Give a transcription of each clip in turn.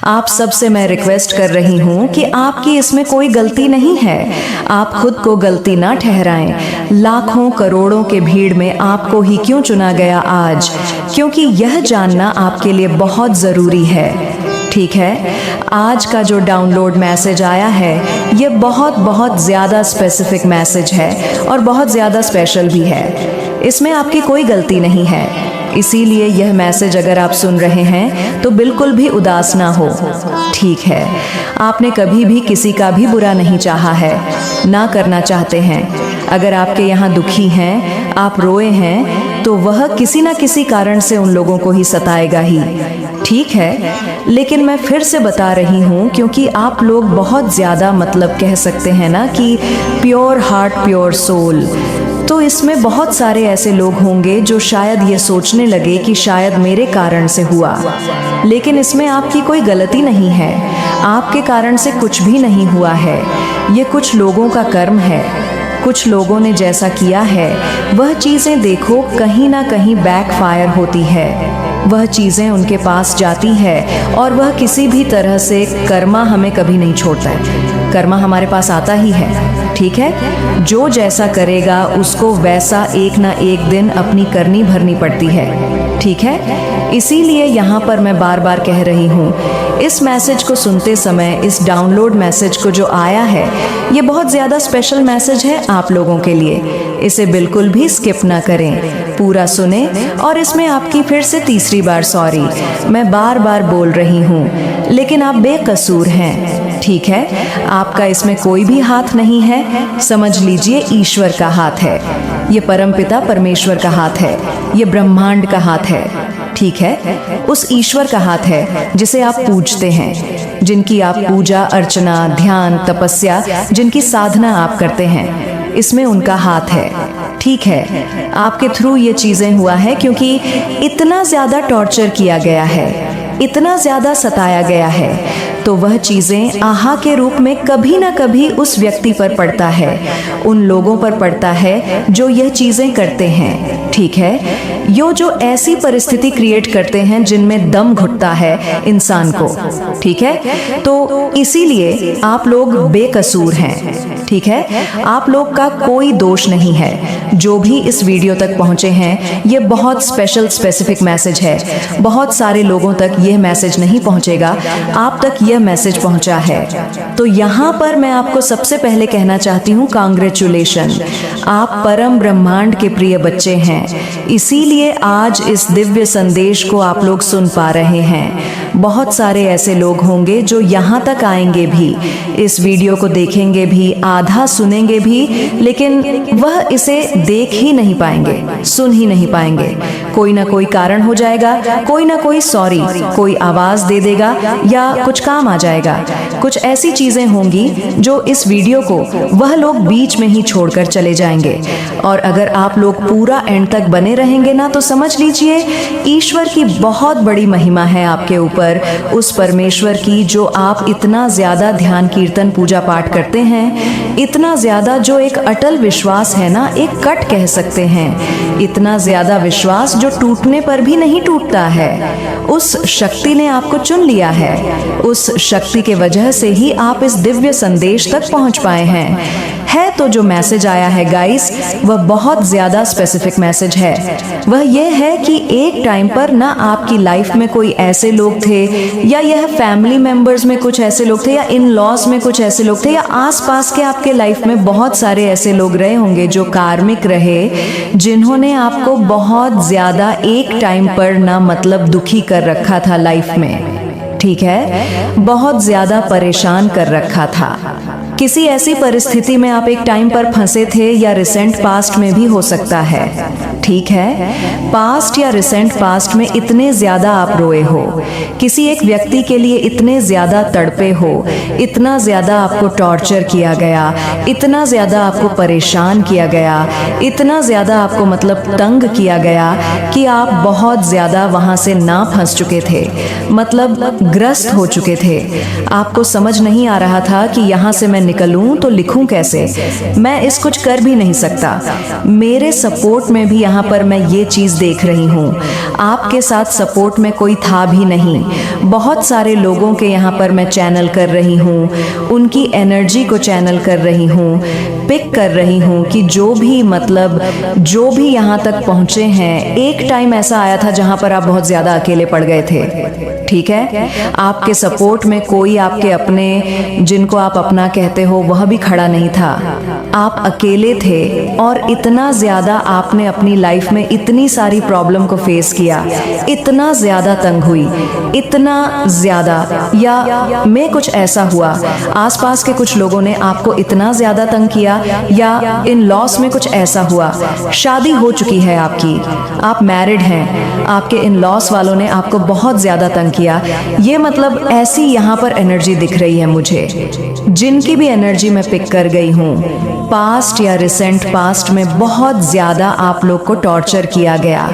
आप सबसे मैं रिक्वेस्ट कर रही हूँ कि आपकी इसमें कोई गलती नहीं है। आप खुद को गलती ना ठहराएं। लाखों करोड़ों के भीड़ में आपको ही क्यों चुना गया आज, क्योंकि यह जानना आपके लिए बहुत ज़रूरी है। ठीक है, आज का जो डाउनलोड मैसेज आया है ये बहुत ज़्यादा स्पेसिफिक मैसेज है और बहुत ज़्यादा स्पेशल भी है। इसमें आपकी कोई गलती नहीं है, इसीलिए यह मैसेज अगर आप सुन रहे हैं तो बिल्कुल भी उदास ना हो। ठीक है, आपने कभी भी किसी का भी बुरा नहीं चाहा है, ना करना चाहते हैं। अगर आपके यहाँ दुखी हैं, आप रोए हैं, तो वह किसी ना किसी कारण से उन लोगों को ही सताएगा ही। ठीक है, लेकिन मैं फिर से बता रही हूँ क्योंकि आप लोग बहुत ज़्यादा मतलब कह सकते हैं ना कि प्योर हार्ट प्योर सोल, तो इसमें बहुत सारे ऐसे लोग होंगे जो शायद ये सोचने लगे कि शायद मेरे कारण से हुआ, लेकिन इसमें आपकी कोई गलती नहीं है। आपके कारण से कुछ भी नहीं हुआ है, ये कुछ लोगों का कर्म है। कुछ लोगों ने जैसा किया है वह चीज़ें देखो कहीं ना कहीं बैकफायर होती है, वह चीज़ें उनके पास जाती है और वह किसी भी तरह से कर्मा हमें कभी नहीं छोड़ता है। कर्मा हमारे पास आता ही है। ठीक है, जो जैसा करेगा उसको वैसा एक ना एक दिन अपनी करनी भरनी पड़ती है। ठीक है, इसीलिए यहाँ पर मैं बार बार कह रही हूँ, इस मैसेज को सुनते समय, इस डाउनलोड मैसेज को जो आया है ये बहुत ज़्यादा स्पेशल मैसेज है आप लोगों के लिए। इसे बिल्कुल भी स्किप ना करें, पूरा सुने। और इसमें आपकी फिर से तीसरी बार सॉरी, मैं बार बार बोल रही हूँ, लेकिन आप बेकसूर हैं। ठीक है, आपका इसमें कोई भी हाथ नहीं है। समझ लीजिए ईश्वर का हाथ है, ये परमपिता परमेश्वर का हाथ है, ये ब्रह्मांड का हाथ है। ठीक है, उस ईश्वर का हाथ है जिसे आप पूजते हैं, जिनकी आप पूजा अर्चना ध्यान तपस्या, जिनकी साधना आप करते हैं, इसमें उनका हाथ है। ठीक है, आपके थ्रू ये चीज़ें हुआ है क्योंकि इतना ज़्यादा टॉर्चर किया गया है, इतना ज़्यादा सताया गया है, तो वह चीज़ें आहा के रूप में कभी ना कभी उस व्यक्ति पर पड़ता है, उन लोगों पर पड़ता है जो यह चीज़ें करते हैं। ठीक है, जो ऐसी परिस्थिति क्रिएट करते हैं जिनमें दम घुटता है इंसान को। ठीक है, तो इसीलिए आप लोग बेकसूर हैं। ठीक है, आप लोग का कोई दोष नहीं है। जो भी इस वीडियो तक पहुंचे हैं, ये बहुत स्पेशल स्पेसिफिक मैसेज है। बहुत सारे लोगों तक यह मैसेज नहीं पहुंचेगा, आप तक यह मैसेज पहुंचा है। तो यहाँ पर मैं आपको सबसे पहले कहना चाहती हूँ, कांग्रेचुलेशन, आप परम ब्रह्मांड के प्रिय बच्चे हैं। इसीलिए आज इस दिव्य संदेश को आप लोग सुन पा रहे हैं। बहुत सारे ऐसे लोग होंगे जो यहाँ तक आएंगे भी, इस वीडियो को देखेंगे भी, आधा सुनेंगे भी, लेकिन वह इसे देख ही नहीं पाएंगे, सुन ही नहीं पाएंगे। कोई ना कोई कारण हो जाएगा, कोई ना कोई सॉरी, कोई आवाज दे देगा या कुछ काम आ जाएगा। कुछ ऐसी चीजें होंगी जो इस वीडियो को वह लोग बीच में ही छोड़कर चले जाएंगे। और अगर आप लोग पूरा एंड तक बने रहेंगे ना, तो समझ लीजिए ईश्वर की बहुत बड़ी महिमा है आपके ऊपर, उस परमेश्वर की जो आप इतना ज्यादा ध्यान कीर्तन पूजा पाठ करते हैं, इतना ज्यादा जो एक अटल विश्वास है ना, एक कट कह सकते हैं, इतना ज्यादा विश्वास जो टूटने पर भी नहीं टूटता है। उस शक्ति ने आपको चुन लिया है, उस शक्ति के वजह से ही आप इस दिव्य संदेश तक पहुंच पाए हैं। तो जो मैसेज आया है गाइस, वह बहुत ज्यादा स्पेसिफिक मैसेज है। वह यह है कि एक टाइम पर ना आपकी लाइफ में कोई ऐसे लोग थे, या यह फैमिली मेंबर्स में कुछ ऐसे लोग थे, या इन लॉज में कुछ ऐसे लोग थे, या आसपास के आपके लाइफ में बहुत सारे ऐसे लोग रहे होंगे जो कार्मिक रहे, जिन्होंने आपको बहुत ज्यादा एक टाइम पर ना मतलब दुखी कर रखा था लाइफ में। ठीक है, बहुत ज्यादा परेशान कर रखा था। किसी ऐसी परिस्थिति में आप एक टाइम पर फंसे थे, या रिसेंट पास्ट में भी हो सकता है। ठीक है, पास्ट या रिसेंट पास्ट में इतने ज्यादा आप रोए हो, किसी एक व्यक्ति के लिए इतने ज्यादा तड़पे हो, इतना ज्यादा आपको टॉर्चर किया गया, इतना ज्यादा आपको परेशान किया गया, इतना ज्यादा आपको मतलब तंग किया गया कि आप बहुत ज्यादा वहां से ना फंस चुके थे, मतलब ग्रस्त हो चुके थे। आपको समझ नहीं आ रहा था कि यहाँ से मैं निकलूं तो लिखूं कैसे, मैं इस कुछ कर भी नहीं सकता। मेरे सपोर्ट में भी यहाँ यहाँ पर मैं ये चीज़ देख रही हूँ, आपके साथ सपोर्ट में कोई था भी नहीं। बहुत सारे लोगों के यहाँ पर मैं चैनल कर रही हूँ, उनकी एनर्जी को चैनल कर रही हूँ, पिक कर रही हूँ कि जो भी यहाँ तक पहुँचे हैं। एक टाइम ऐसा आया था जहाँ पर आप बहुत ज़्यादा अकेले पड़ गए थे, ठीक है। आपके सपोर्ट में कोई आपके अपने, जिनको आप अपना कहते हो, वह भी खड़ा नहीं था। आप अकेले थे और इतना ज़्यादा आपने अपनी लाइफ में इतनी सारी प्रॉब्लम को फेस किया, इतना ज़्यादा तंग हुई, इतना ज़्यादा, या में कुछ ऐसा हुआ, आसपास के कुछ लोगों ने आपको इतना ज़्यादा तंग किया, या इन लॉस में कुछ ऐसा हुआ, शादी हो चुकी है आपकी, आप मैरिड हैं, आपके इन लॉस वालों ने आपको बहुत ज़्यादा तंग किया। ये मतलब ऐसी यहाँ पर एनर्जी दिख रही है मुझे, जिनकी भी एनर्जी मैं पिक कर गई हूँ। पास्ट या रिसेंट पास्ट में बहुत ज़्यादा आप लोग को टॉर्चर किया गया।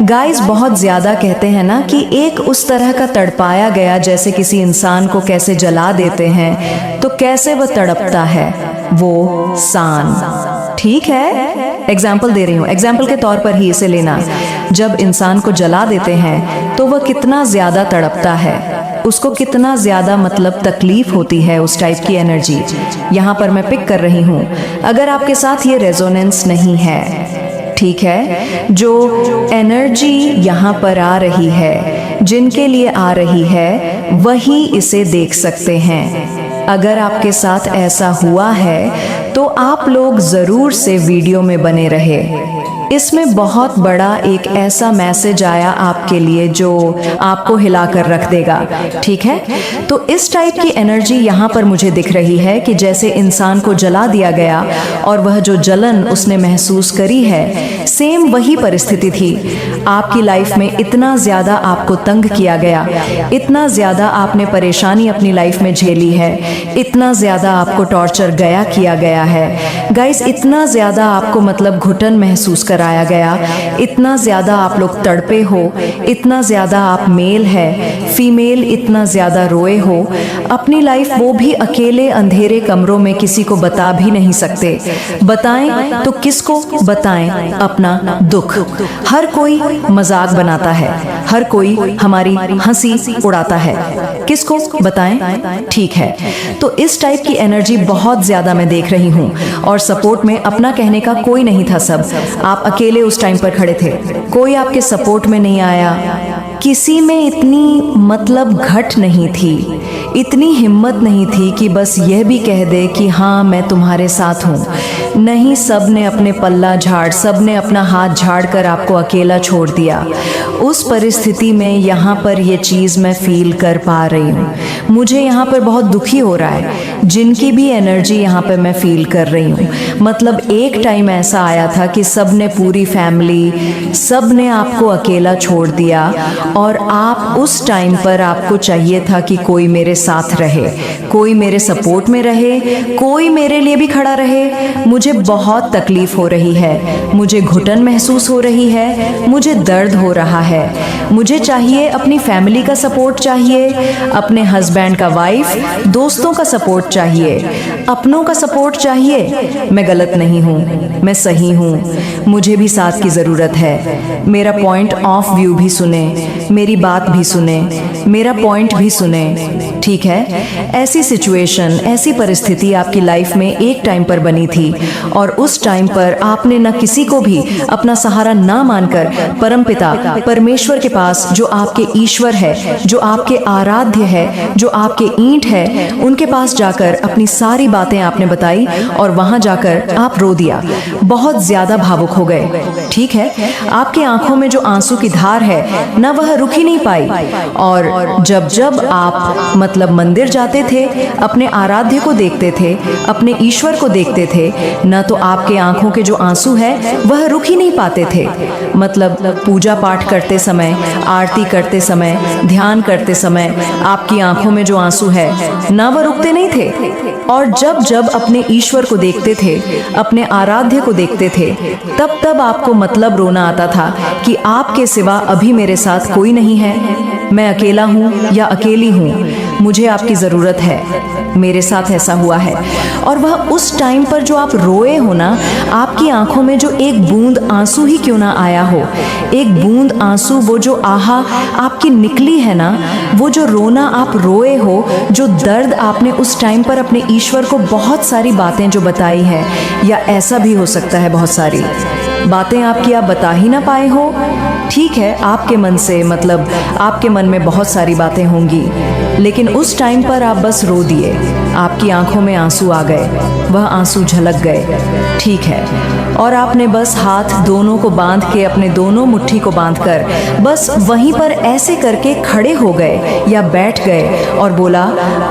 गाइस, बहुत ज़्यादा कहते हैं ना कि एक उस तरह का तड़पाया गया, जैसे किसी इंसान को कैसे जला देते हैं तो कैसे वह तड़पता है, वो सान, ठीक है। एग्जाम्पल दे रही हूँ, एग्जाम्पल के तौर पर ही इसे लेना। जब इंसान को जला देते हैं तो वह कितना ज़्यादा तड़पता है, उसको कितना ज़्यादा मतलब तकलीफ होती है, उस टाइप की एनर्जी यहाँ पर मैं पिक कर रही हूँ। अगर आपके साथ ये रेजोनेंस नहीं है, ठीक है, जो एनर्जी यहाँ पर आ रही है, जिनके लिए आ रही है, वही इसे देख सकते हैं। अगर आपके साथ ऐसा हुआ है तो आप लोग ज़रूर से वीडियो में बने रहे। इसमें बहुत बड़ा एक ऐसा मैसेज आया आपके लिए जो आपको हिलाकर रख देगा, ठीक है। तो इस टाइप की एनर्जी यहाँ पर मुझे दिख रही है कि जैसे इंसान को जला दिया गया और वह जो जलन उसने महसूस करी है, सेम वही परिस्थिति थी आपकी लाइफ में। इतना ज़्यादा आपको तंग किया गया, इतना ज़्यादा आपने परेशानी अपनी लाइफ में झेली है, इतना ज़्यादा आपको टॉर्चर किया गया है गाइस, इतना ज़्यादा आपको मतलब घुटन महसूस कराया गया, इतना ज़्यादा आप लोग तड़पे हो, इतना ज़्यादा आप मेल है फीमेल, इतना ज़्यादा रोए हो अपनी लाइफ, वो भी अकेले अंधेरे कमरों में, किसी को बता भी नहीं सकते। बताएं तो किसको बताएं अपना दुख। हर कोई मजाक बनाता है, हर कोई हमारी हंसी उड़ाता है, किसको बताएं, ठीक है। तो इस टाइप की एनर्जी बहुत ज़्यादा मैं देख रही हूँ और सपोर्ट में अपना कहने का कोई नहीं था, सब आप अकेले उस टाइम पर खड़े थे, कोई आपके सपोर्ट में नहीं आया, किसी में इतनी मतलब घट नहीं थी, इतनी हिम्मत नहीं थी कि बस यह भी कह दे कि हाँ मैं तुम्हारे साथ हूँ। नहीं, सब ने अपने पल्ला झाड़, सब ने अपना हाथ झाड़ कर आपको अकेला छोड़ दिया। उस परिस्थिति में यहाँ पर ये चीज़ मैं फील कर पा रही हूँ, मुझे यहाँ पर बहुत दुखी हो रहा है, जिनकी भी एनर्जी यहाँ पर मैं फील कर रही हूँ। मतलब एक टाइम ऐसा आया था कि सब ने, पूरी फैमिली, सब ने आपको अकेला छोड़ दिया और आप उस टाइम पर आपको चाहिए था कि कोई मेरे साथ रहे, कोई मेरे सपोर्ट में रहे, कोई मेरे लिए भी खड़ा रहे। मुझे बहुत तकलीफ हो रही है, मुझे घुटन महसूस हो रही है, मुझे दर्द हो रहा है, मुझे चाहिए अपनी फैमिली का सपोर्ट चाहिए, अपने हस्बैंड का, वाइफ, दोस्तों का सपोर्ट चाहिए, अपनों का सपोर्ट चाहिए। मैं गलत नहीं हूँ, मैं सही हूँ, मुझे भी साथ की ज़रूरत है। मेरा पॉइंट ऑफ व्यू भी सुने, मेरी बात भी सुने, मेरा पॉइंट भी सुने, ठीक है। ऐसी सिचुएशन, ऐसी परिस्थिति आपकी लाइफ में एक टाइम पर बनी थी और उस टाइम पर आपने न किसी को भी अपना सहारा ना मानकर परमपिता परमेश्वर के पास, जो आपके ईश्वर है, जो आपके आराध्य है, जो आपके ईंट है, उनके पास जाकर अपनी सारी बातें आपने बताई और वहां जाकर आप रो दिया, बहुत ज्यादा भावुक हो गए, ठीक है। आपके आंखों में जो आंसू की धार है ना, वह रुक ही नहीं पाई। और जब जब आप मतलब मंदिर जाते थे, अपने आराध्य को देखते थे, अपने ईश्वर को देखते थे ना, तो आपके आंखों के जो आंसू है वह रुक ही नहीं पाते थे। मतलब पूजा पाठ करते समय, आरती करते समय, ध्यान करते समय आपकी आंखों में जो आंसू है ना, वह रुकते नहीं थे। और जब जब अपने ईश्वर को देखते थे, अपने आराध्य को देखते थे, तब तब आपको मतलब रोना आता था कि आपके सिवा अभी मेरे साथ कोई नहीं है, मैं अकेला हूँ या अकेली हूँ। मुझे आपकी ज़रूरत है, मेरे साथ ऐसा हुआ है। और वह उस टाइम पर जो आप रोए हो ना, आपकी आंखों में जो एक बूंद आंसू ही क्यों ना आया हो, एक बूंद आंसू, वो जो आहा आपकी निकली है ना, वो जो रोना आप रोए हो, जो दर्द आपने उस टाइम पर अपने ईश्वर को बहुत सारी बातें जो बताई है, या ऐसा भी हो सकता है बहुत सारी बातें आपकी आप बता ही ना पाए हो। ठीक है, आपके मन से, मतलब आपके मन में बहुत सारी बातें होंगी, लेकिन उस टाइम पर आप बस रो दिए, आपकी आंखों में आंसू आ गए, वह आंसू झलक गए। ठीक है, और आपने बस हाथ दोनों को बांध के, अपने दोनों मुट्ठी को बांधकर बस वहीं पर ऐसे करके खड़े हो गए या बैठ गए और बोला,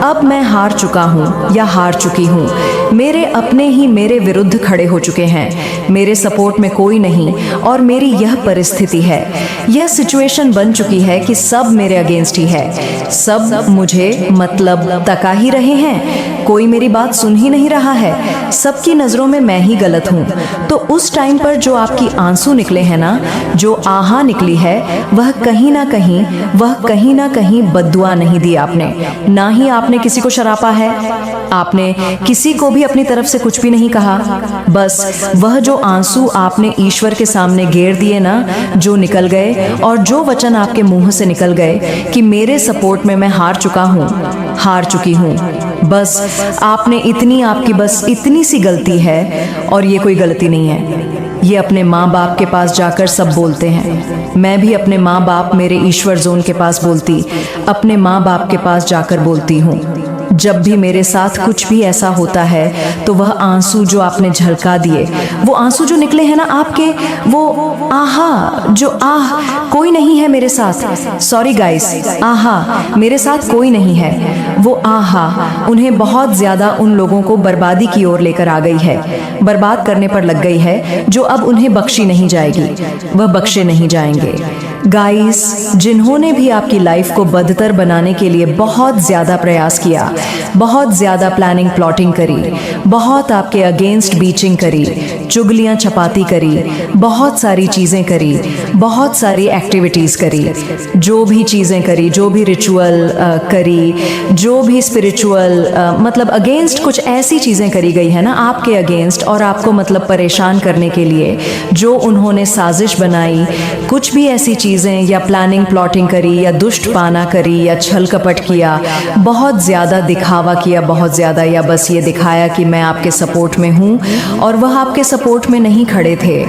अब मैं हार चुका हूँ या हार चुकी हूँ। मेरे अपने ही मेरे विरुद्ध खड़े हो चुके हैं, मेरे सपोर्ट में कोई नहीं, और मेरी यह परिस्थिति है, यह सिचुएशन बन चुकी है कि सब मेरे अगेंस्ट ही है, सब मुझे मतलब तका ही रहे हैं, कोई मेरी बात सुन ही नहीं रहा है, सबकी नज़रों में मैं ही गलत हूँ। तो उस टाइम पर जो आपकी आंसू निकले हैं ना, जो आहा निकली है, वह कहीं ना कहीं बद्दुआ नहीं दी आपने, ना ही आपने किसी को शरापा है, आपने किसी को भी अपनी तरफ से कुछ भी नहीं कहा। बस वह जो आंसू आपने ईश्वर के सामने गेर दिए ना, जो निकल गए, और जो वचन आपके मुंह से निकल गए कि मेरे सपोर्ट में मैं हार चुका हूँ, हार चुकी हूँ, बस आपने इतनी, आपकी बस इतनी सी गलती है, और ये कोई गलती नहीं है। ये अपने माँ बाप के पास जाकर सब बोलते हैं, मैं भी अपने माँ बाप, मेरे ईश्वर जोन के पास बोलती, अपने माँ बाप के पास जाकर बोलती हूँ। जब भी मेरे साथ कुछ भी ऐसा होता है, तो वह आंसू जो आपने झलका दिए, वो आंसू जो निकले हैं ना आपके, वो आहा, जो कोई नहीं है मेरे साथ, सॉरी गाइस, आहा मेरे साथ कोई नहीं है, वो आहा उन्हें बहुत ज्यादा उन लोगों को बर्बादी की ओर लेकर आ गई है, बर्बाद करने पर लग गई है, जो अब उन्हें बख्शी नहीं जाएगी, वह बख्शे नहीं जाएंगे। गाइस, जिन्होंने भी आपकी लाइफ को बदतर बनाने के लिए बहुत ज़्यादा प्रयास किया, बहुत ज़्यादा प्लानिंग प्लॉटिंग करी, बहुत आपके अगेंस्ट बीचिंग करी, चुगलियाँ छपाती करी, बहुत सारी चीज़ें करी, बहुत सारी एक्टिविटीज़ करी, जो भी चीज़ें करी, जो भी रिचुअल करी, जो भी स्पिरिचुअल मतलब अगेंस्ट कुछ ऐसी चीज़ें करी गई है ना आपके अगेंस्ट, और आपको मतलब परेशान करने के लिए जो उन्होंने साजिश बनाई, कुछ भी ऐसी चीज़ें या प्लानिंग प्लॉटिंग करी, या दुष्ट पाना करी, या छल कपट किया, बहुत ज़्यादा दिखावा किया, बहुत ज़्यादा, या बस ये दिखाया कि मैं आपके सपोर्ट में हूँ, और वह आपके सपोर्ट में नहीं खड़े थे।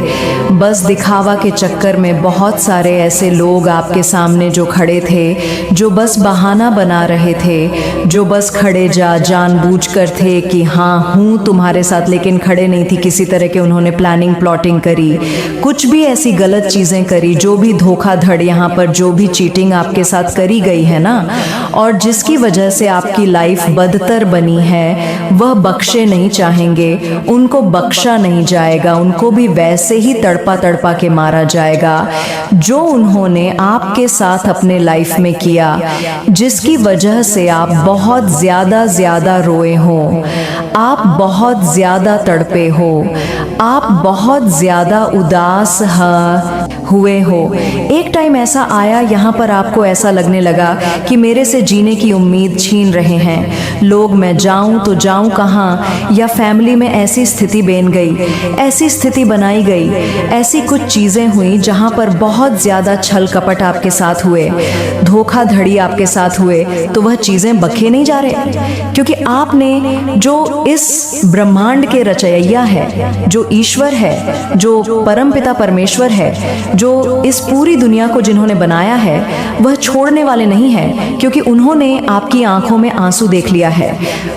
बस दिखावा के चक्कर में बहुत सारे ऐसे लोग आपके सामने जो खड़े थे, जो बस बहाना बना रहे थे, जो बस खड़े जानबूझकर थे कि हाँ हूँ तुम्हारे साथ, लेकिन खड़े नहीं थी, किसी तरह के उन्होंने प्लानिंग प्लॉटिंग करी, कुछ भी ऐसी गलत चीज़ें करी, जो भी धोखाधड़ यहाँ पर, जो भी चीटिंग आपके साथ करी गई है ना, और जिसकी वजह से आपकी लाइफ बदतर बनी है, वह बख्शे नहीं चाहेंगे, उनको बख्शा नहीं जाएगा, उनको भी वैसे ही तड़पा तड़पा के मारा जाएगा जो उन्होंने आपके साथ अपने लाइफ में किया, जिसकी वजह से आप बहुत ज़्यादा रोए हो, आप बहुत ज़्यादा तड़पे हो, आप बहुत ज़्यादा उदास हुए हो। एक टाइम ऐसा आया, यहाँ पर आपको ऐसा लगने लगा कि मेरे से जीने की उम्मीद छीन रहे हैं लोग, मैं जाऊं तो जाऊं कहाँ, या फैमिली में ऐसी स्थिति बन गई, ऐसी स्थिति बनाई गई, ऐसी कुछ चीज़ें हुई जहाँ पर बहुत ज़्यादा छल कपट आपके साथ हुए, धोखाधड़ी आपके साथ हुए, तो वह चीज़ें बखे नहीं जा रहे, क्योंकि आपने जो इस ब्रह्मांड के रचयिया है, जो ईश्वर है, जो परमपिता परमेश्वर है, जो इस पूरी दुनिया को जिन्होंने बनाया है, वह छोड़ने वाले नहीं हैं, क्योंकि उन्होंने आपकी आंखों में आंसू देख लिया है।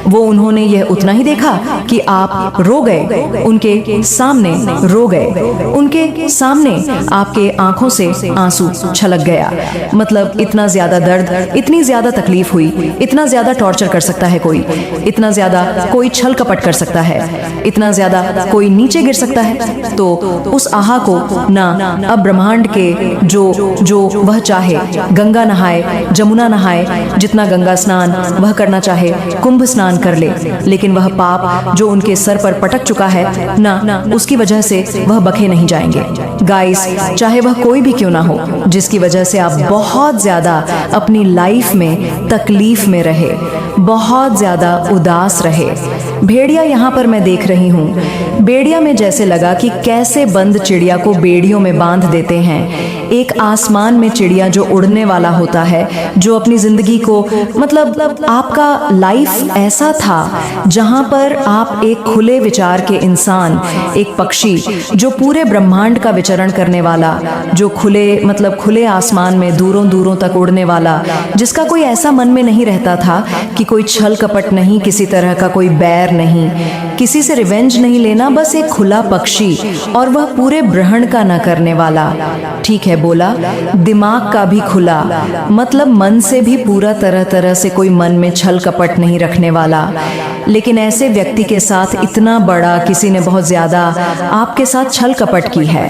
वो उन्होंने यह उतना ही देखा कि आप रो गए, उनके सामने रो गए, उनके सामने आपके आंखों से आंसू छलक गया। मतलब इतना ज्यादा दर्द, इतनी ज्यादा तकलीफ हुई, इतना ज्यादा टॉर्चर कर सकता है कोई, इतना ज्यादा कोई छल कपट कर सकता है, इतना ज्यादा कोई नीचे गिर सकता है। तो उस आहा को ना अब ब्रह्मांड के जो जो वह चाहे, गंगा नहाए, जमुना नहाए, जितना गंगा स्नान वह करना चाहे, कुंभ स्नान कर ले, लेकिन वह पाप जो उनके सर पर पटक चुका है ना, उसकी वजह से वह बखे नहीं जाएंगे। गाइस, चाहे वह कोई भी क्यों ना हो, जिसकी वजह से आप बहुत ज्यादा अपनी लाइफ में तकलीफ में रहे, बहुत ज्यादा उदास रहे। भेड़िया यहाँ पर मैं देख रही हूँ, बेड़िया में जैसे लगा कि कैसे बंद चिड़िया को बेड़ियों में बांध देते हैं। एक आसमान में चिड़िया जो उड़ने वाला होता है, जो अपनी जिंदगी को, मतलब आपका लाइफ ऐसा था जहाँ पर आप एक खुले विचार के इंसान, एक पक्षी जो पूरे ब्रह्मांड का विचरण करने वाला, जो खुले आसमान में दूरों दूरों तक उड़ने वाला, जिसका कोई ऐसा मन में नहीं रहता था कि कोई छल कपट नहीं, किसी तरह का कोई बैर नहीं, किसी से रिवेंज नहीं लेना, बस एक खुला पक्षी, और वह पूरे ब्रह्मांड का न करने वाला। ठीक है बोला, दिमाग का भी खुला, मतलब मन से भी पूरा तरह तरह से कोई मन में छल कपट नहीं रखने वाला। लेकिन ऐसे व्यक्ति के साथ इतना बड़ा किसी ने बहुत ज्यादा आपके साथ छल कपट की है,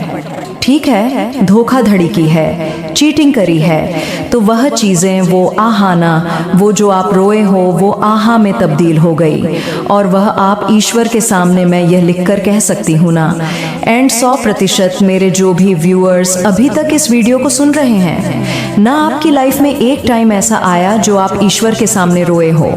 ठीक है, धोखाधड़ी की है, चीटिंग करी है, तो वह चीजें, वो आहाना, वो जो आप रोए हो, वो आहा में तब्दील हो गई, और वह आप ईश्वर के सामने, मैं यह लिखकर कह सकती हूँ ना। एंड 100% मेरे जो भी व्यूअर्स अभी तक इस वीडियो को सुन रहे हैं ना, आपकी लाइफ में एक टाइम ऐसा आया जो आप ईश्वर के सामने रोए हो,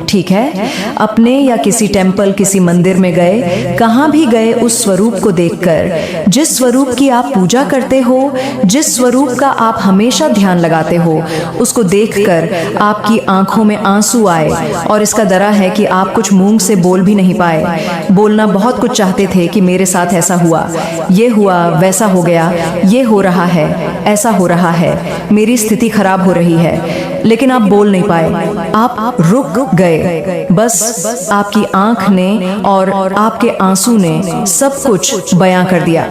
ठीक है, अपने या किसी टेम्पल, किसी मंदिर में गए, कहाँ भी गए, उस स्वरूप को देखकर, जिस स्वरूप की आप पूजा करते हो, जिस स्वरूप का आप हमेशा ध्यान लगाते हो, उसको देखकर आपकी आंखों में आंसू आए, और इसका डरा है कि आप कुछ मुंह से बोल भी नहीं पाए। बोलना बहुत कुछ चाहते थे कि मेरे साथ ऐसा हुआ, ये हुआ, वैसा हो गया, ये हो रहा है, ऐसा हो रहा है, मेरी स्थिति खराब हो रही है, लेकिन आप बोल नहीं पाए, आप रुक गए। बस आपकी आंख ने और आपके आंसू ने सब कुछ बयां कर दिया।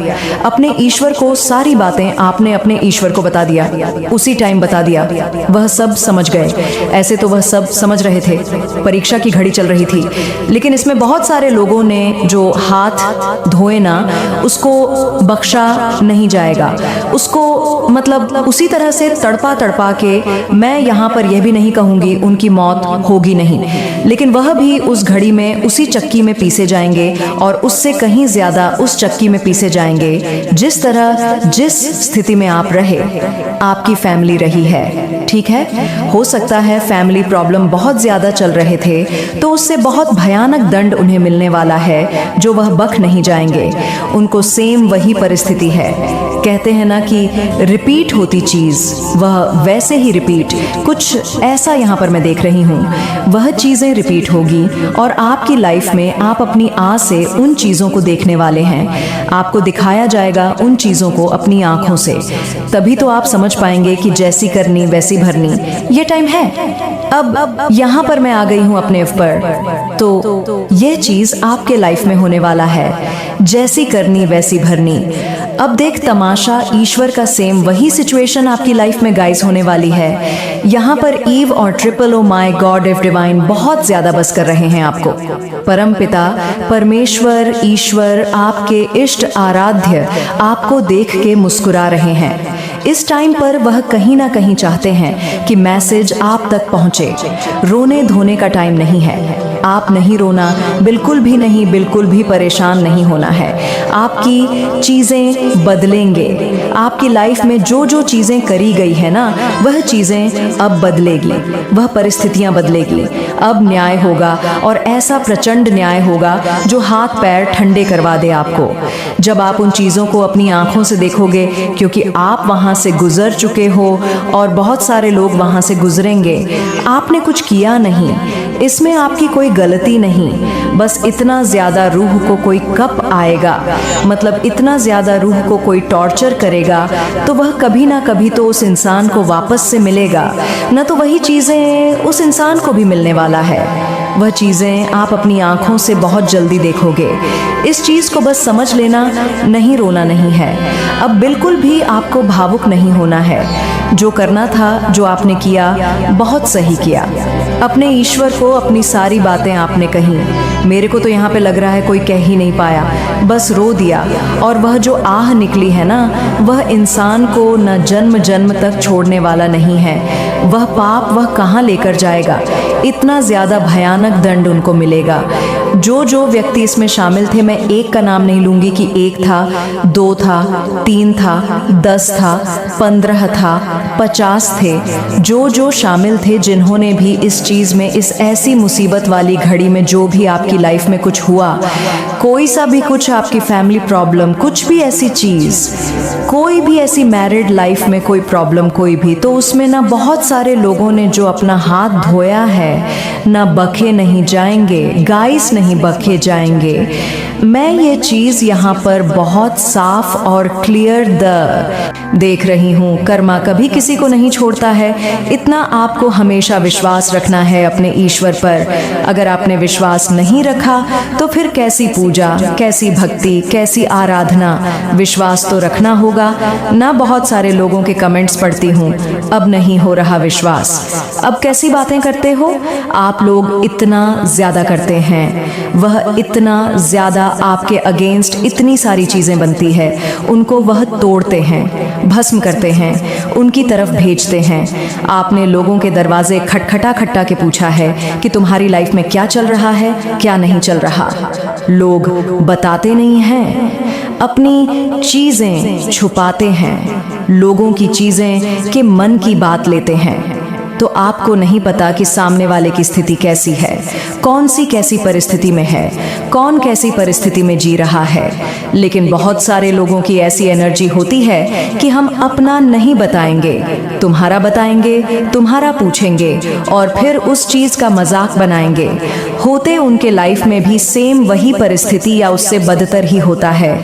अपने ईश्वर को सारी बातें आपने अपने ईश्वर को बता दिया, उसी टाइम बता दिया, वह सब समझ गए। ऐसे तो वह सब समझ रहे थे, परीक्षा की घड़ी चल रही थी, लेकिन इसमें बहुत सारे लोगों ने जो हाथ धोए ना, उसको बख्शा नहीं जाएगा, उसको मतलब उसी तरह से तड़पा तड़पा के, मैं यहाँ पर यह भी नहीं कहूंगी उनकी मौत होगी नहीं, लेकिन वह भी उस घड़ी में उसी चक्की में पीसे जाएंगे, और उससे कहीं ज्यादा उस चक्की में पीसे जाएंगे, जिस तरह, जिस स्थिति में आप रहे, आपकी फैमिली रही है, ठीक है। हो सकता है फैमिली प्रॉब्लम बहुत ज्यादा चल रहे थे, तो उससे बहुत भयानक दंड उन्हें मिलने वाला है, जो वह बख नहीं जाएंगे, उनको सेम वही परिस्थिति है। कहते हैं ना कि रिपीट होती चीज, वह वैसे ही रिपीट, कुछ ऐसा यहाँ पर मैं देख रही हूँ, वह चीजें रिपीट होगी, और आपकी लाइफ में आप अपनी आँख से उन चीजों को देखने वाले हैं, आपको दिखाया जाएगा उन चीजों को अपनी आंखों से, तभी तो आप समझ पाएंगे कि जैसी करनी वैसी भरनी, ये टाइम है। अब यहाँ पर मैं आ गई हूँ अपने पर, तो ये चीज आपके लाइफ में होने वाला है, जैसी करनी वैसी भरनी। अब देख तमाशा, ईश्वर का सेम वही सिचुएशन आपकी लाइफ में गाइस होने वाली है। यहाँ पर ईव और triple oh my God if divine बहुत ज्यादा बस कर रहे हैं आपको। परम पिता परमेश्वर ईश्वर आपके इष्ट आराध्य आपको देख के मुस्कुरा रहे हैं। इस टाइम पर वह कहीं ना कहीं चाहते हैं कि मैसेज आप तक पहुंचे। रोने धोने का टाइम नहीं है, आप नहीं रोना, बिल्कुल भी नहीं, बिल्कुल भी परेशान नहीं होना है। आपकी चीजें बदलेंगे, आपकी लाइफ में जो जो चीजें करी गई है ना, वह चीजें अब बदलेगी, वह परिस्थितियां बदलेगी। अब न्याय होगा, और ऐसा प्रचंड न्याय होगा जो हाथ पैर ठंडे करवा दे आपको। जब आप उन चीजों को अपनी आंखों से देखोगे, क्योंकि आप वहां से गुजर चुके हो और बहुत सारे लोग वहां से गुजरेंगे। आपने कुछ किया नहीं, इसमें आपकी कोई गलती नहीं, बस इतना ज्यादा रूह को कोई कब आएगा, मतलब इतना ज्यादा रूह को कोई टॉर्चर करेगा, तो वह कभी ना कभी तो उस इंसान को वापस से मिलेगा, न तो वही चीजें उस इंसान को भी मिलने वाला है। वह चीजें आप अपनी आंखों से बहुत जल्दी देखोगे। इस चीज को बस समझ लेना, नहीं रोना नहीं है। अब बिल्कुल भी आपको भावुक नहीं होना है। जो करना था, जो आपने किया, बहुत सही किया। अपने ईश्वर को अपनी सारी बातें आपने कही। मेरे को तो यहाँ पे लग रहा है कोई कह ही नहीं पाया, बस रो दिया। और वह जो आह निकली है ना, वह इंसान को न जन्म जन्म तक छोड़ने वाला नहीं है। वह पाप वह कहाँ लेकर जाएगा? इतना ज़्यादा भयानक दंड उनको मिलेगा। जो व्यक्ति इसमें शामिल थे, मैं एक का नाम नहीं लूँगी कि एक था, 2 था, 3 था, 10 था, 15 था, 50 थे। जो शामिल थे, जिन्होंने भी इस चीज़ में, इस ऐसी मुसीबत वाली घड़ी में, जो भी आपकी लाइफ में कुछ हुआ, कोई सा भी कुछ, आपकी फैमिली प्रॉब्लम, कुछ भी ऐसी चीज़, कोई भी ऐसी मैरिड लाइफ में कोई प्रॉब्लम, कोई भी, तो उसमें ना बहुत सारे लोगों ने जो अपना हाथ धोया है, ना बखे नहीं जाएंगे, गाइस नहीं बखे जाएंगे। मैं ये चीज़ यहाँ पर बहुत साफ और क्लियर देख रही हूँ। कर्मा कभी किसी को नहीं छोड़ता है। इतना आपको हमेशा विश्वास रखना है अपने ईश्वर पर। अगर आपने विश्वास नहीं रखा तो फिर कैसी पूजा, कैसी भक्ति, कैसी आराधना? विश्वास तो रखना होगा ना। बहुत सारे लोगों के कमेंट्स पढ़ती हूँ, अब नहीं हो रहा विश्वास। अब कैसी बातें करते हो आप लोग? इतना ज़्यादा करते हैं, वह इतना ज़्यादा आपके अगेंस्ट इतनी सारी चीज़ें बनती है, उनको वह तोड़ते हैं, भस्म करते हैं, उनकी तरफ भेजते हैं। आपने लोगों के दरवाजे खटखटा के पूछा है कि तुम्हारी लाइफ में क्या चल रहा है, क्या नहीं चल रहा। लोग बताते नहीं हैं, अपनी चीज़ें छुपाते हैं, लोगों की चीज़ें के मन की बात लेते हैं। तो आपको नहीं पता कि सामने वाले की स्थिति कैसी है, कौन सी कैसी परिस्थिति में है, कौन कैसी परिस्थिति में जी रहा है। लेकिन बहुत सारे लोगों की ऐसी एनर्जी होती है कि हम अपना नहीं बताएंगे, तुम्हारा बताएंगे, तुम्हारा पूछेंगे और फिर उस चीज़ का मजाक बनाएंगे। होते उनके लाइफ में भी सेम वही परिस्थिति या उससे बदतर ही होता है,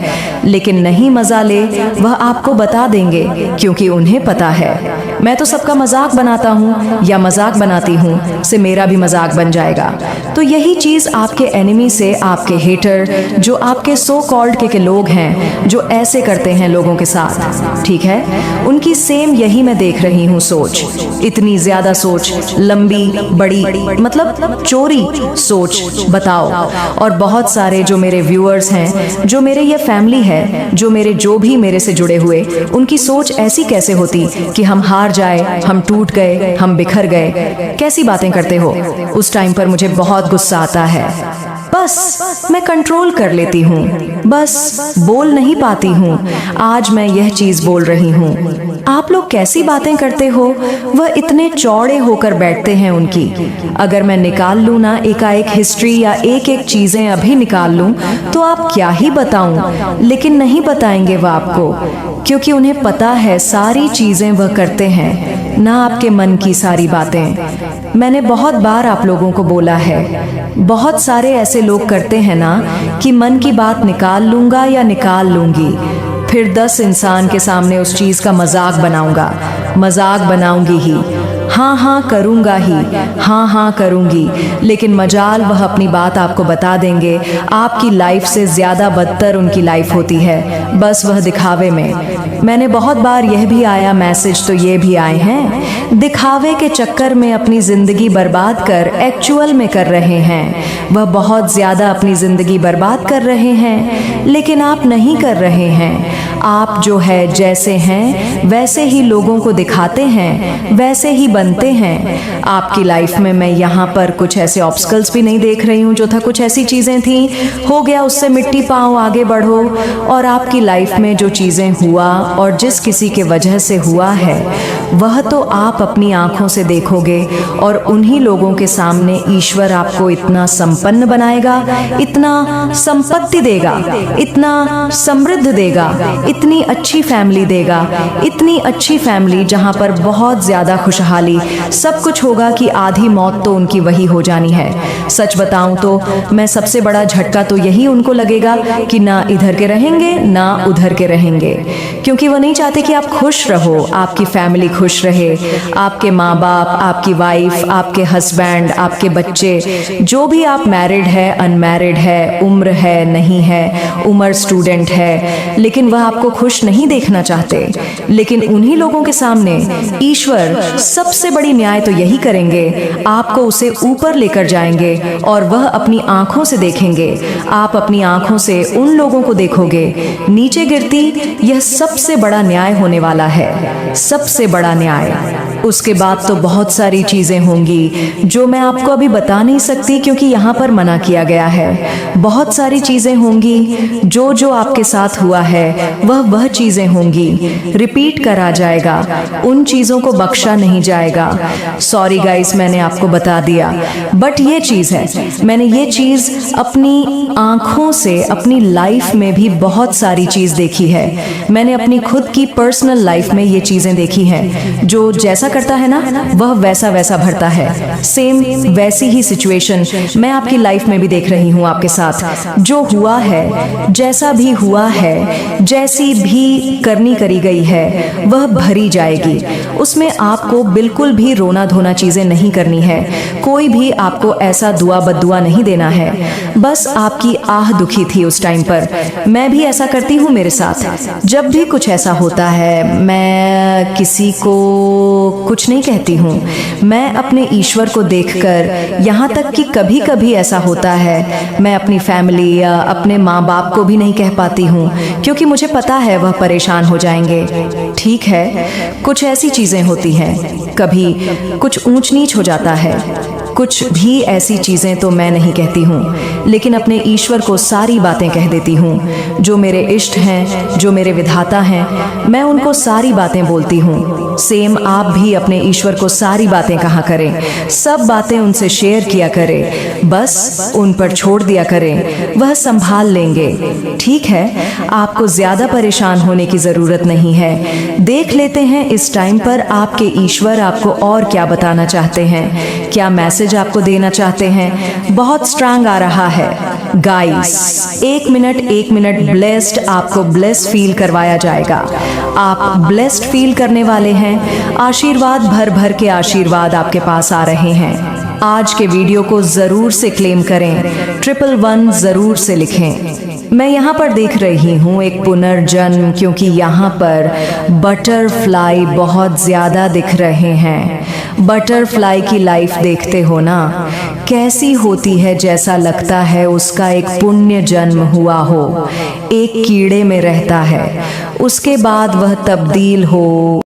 लेकिन नहीं मजा ले, वह आपको बता देंगे क्योंकि उन्हें पता है मैं तो सबका मजाक बनाता हूँ या मजाक बनाती हूँ से मेरा भी मजाक बन जाएगा। तो यही चीज़ आपके एनिमी से, आपके हेटर, जो आपके सो कॉल्ड के लोग हैं, जो ऐसे करते हैं लोगों के साथ, ठीक है, उनकी सेम यही मैं देख रही हूँ सोच। इतनी ज़्यादा सोच, लंबी बड़ी, मतलब चोरी सोच, बताओ। और बहुत सारे जो मेरे व्यूअर्स हैं, जो मेरे ये फैमिली है, जो मेरे जो भी मेरे से जुड़े हुए, उनकी सोच ऐसी कैसे होती कि हम हार जाए, हम टूट गए, हम बिखर गए। कैसी बातें करते हो? उस टाइम पर मुझे बहुत गुस्सा आता है, बस मैं कंट्रोल कर लेती हूँ, बस बोल नहीं पाती हूँ। आज मैं यह चीज़ बोल रही हूँ। आप लोग कैसी बातें करते हो? वह इतने चौड़े होकर बैठते हैं उनकी। अगर मैं निकाल लूँ ना एकाएक हिस्ट्री या एक एक चीज़ें अभी निकाल लूँ तो आप क्या ही बताऊँ, लेकिन नहीं बताएंगे वह आपको, क्योंकि उन्हें पता है सारी चीज़ें वह करते हैं, ना आपके मन की सारी बातें। मैंने बहुत बार आप लोगों को बोला है, बहुत सारे ऐसे लोग करते हैं ना कि मन की बात निकाल लूँगा या निकाल लूँगी, फिर 10 इंसान के सामने उस चीज़ का मजाक बनाऊँगा, मजाक बनाऊँगी ही, हाँ करूँगा ही, हाँ करूँगी, लेकिन मजाल वह अपनी बात आपको बता देंगे। आपकी लाइफ से ज़्यादा बदतर उनकी लाइफ होती है, बस वह दिखावे में। मैंने बहुत बार यह भी आया मैसेज, तो ये भी आए हैं, दिखावे के चक्कर में अपनी ज़िंदगी बर्बाद कर एक्चुअल में कर रहे हैं। वह बहुत ज़्यादा अपनी ज़िंदगी बर्बाद कर रहे हैं, लेकिन आप नहीं कर रहे हैं। आप जो है जैसे हैं वैसे ही लोगों को दिखाते हैं, वैसे ही बनते हैं। आपकी लाइफ में मैं यहाँ पर कुछ ऐसे ऑब्स्टकल्स भी नहीं देख रही हूँ, जो था कुछ ऐसी चीज़ें थी, हो गया, उससे मिट्टी पाओ, आगे बढ़ो। और आपकी लाइफ में जो चीज़ें हुआ और जिस किसी के वजह से हुआ है, वह तो आप अपनी आँखों से देखोगे, और उन्हीं लोगों के सामने ईश्वर आपको इतना संपन्न बनाएगा, इतना संपत्ति देगा, इतना समृद्ध देगा, इतनी अच्छी फैमिली देगा, इतनी अच्छी फैमिली जहाँ पर बहुत ज़्यादा खुशहाली, सब कुछ होगा कि आधी मौत तो उनकी वही हो जानी है। सच बताऊं तो मैं सबसे बड़ा झटका तो यही उनको लगेगा कि ना इधर के रहेंगे ना उधर के रहेंगे, क्योंकि वो नहीं चाहते कि आप खुश रहो, आपकी फैमिली खुश रहे, आपके माँ बाप, आपकी वाइफ, आपके हस्बैंड, आपके बच्चे, जो भी आप मैरिड है, अनमैरिड है, उम्र है, नहीं है, उम्र स्टूडेंट है, लेकिन वह आपको खुश नहीं देखना चाहते। लेकिन उन्हीं लोगों के सामने ईश्वर सबसे सबसे बड़ी न्याय तो यही करेंगे, आपको उसे ऊपर लेकर जाएंगे और वह अपनी आंखों से देखेंगे। आप अपनी आंखों से उन लोगों को देखोगे नीचे गिरती। यह सबसे बड़ा न्याय होने वाला है, सबसे बड़ा न्याय। उसके बाद तो बहुत सारी चीजें होंगी जो मैं आपको अभी बता नहीं सकती, क्योंकि यहाँ पर मना किया गया है। बहुत सारी चीजें होंगी, जो आपके साथ हुआ है वह चीजें होंगी, रिपीट करा जाएगा, उन चीजों को बख्शा नहीं जाएगा। सॉरी गाइस, मैंने आपको बता दिया, बट ये चीज है, मैंने ये चीज अपनी आंखों से अपनी लाइफ में भी बहुत सारी चीज देखी है। मैंने अपनी खुद की पर्सनल लाइफ में ये चीजें देखी हैं। जो जैसा करता है ना, वह वैसा वैसा भरता है। सेम वैसी ही सिचुएशन मैं आपकी लाइफ में भी देख रही हूँ आपके साथ। जो हुआ है, जैसा भी हुआ है, जैसी भी करनी करी गई है, वह भरी जाएगी। उसमें आपको बिल्कुल भी रोना धोना चीजें नहीं करनी है। कोई भी आपको ऐसा दुआ बद्दुआ नहीं देना है। बस आपकी आह दुखी थी उस टाइम पर। मैं भी ऐसा करती हूँ मेरे साथ। जब भी कुछ ऐसा होता है, मैं किसी को कुछ नहीं कहती हूँ। मैं अपने ईश्वर को देखकर, यहाँ तक कि कभी कभी ऐसा होता है मैं अपनी फैमिली या अपने माँ बाप को भी नहीं कह पाती हूँ, क्योंकि मुझे पता है वह परेशान हो जाएंगे। ठीक है, कुछ ऐसी चीजें होती हैं, कभी कुछ ऊंच नीच हो जाता है, कुछ भी ऐसी चीजें तो मैं नहीं कहती हूँ, लेकिन अपने ईश्वर को सारी बातें कह देती हूँ। जो मेरे इष्ट हैं, जो मेरे विधाता हैं, मैं उनको सारी बातें बोलती हूँ। सेम आप भी अपने ईश्वर को सारी बातें कहा करें, सब बातें उनसे शेयर किया करें, बस उन पर छोड़ दिया करें, वह संभाल लेंगे। ठीक है, आपको ज्यादा परेशान होने की जरूरत नहीं है। देख लेते हैं इस टाइम पर आपके ईश्वर आपको और क्या बताना चाहते हैं, क्या मैसेज आपको देना चाहते हैं। बहुत स्ट्रांग आ रहा है गाइस। एक मिनट ब्लेस्ड, आपको ब्लेस्ड फील करवाया जाएगा। आप ब्लेस्ड फील करने वाले हैं। आशीर्वाद भर भर के आशीर्वाद आपके पास आ रहे हैं। आज के वीडियो को जरूर से क्लेम करें, 111 जरूर से लिखें। मैं यहाँ पर देख रही हूँ एक पुनर्जन्म, क्योंकि यहाँ पर बटरफ्लाई बहुत ज्यादा दिख रहे हैं। बटरफ्लाई की लाइफ देखते हो ना, कैसी होती है, जैसा लगता है उसका एक पुण्य जन्म हुआ हो, एक कीड़े में रहता है, उसके बाद वह तब्दील हो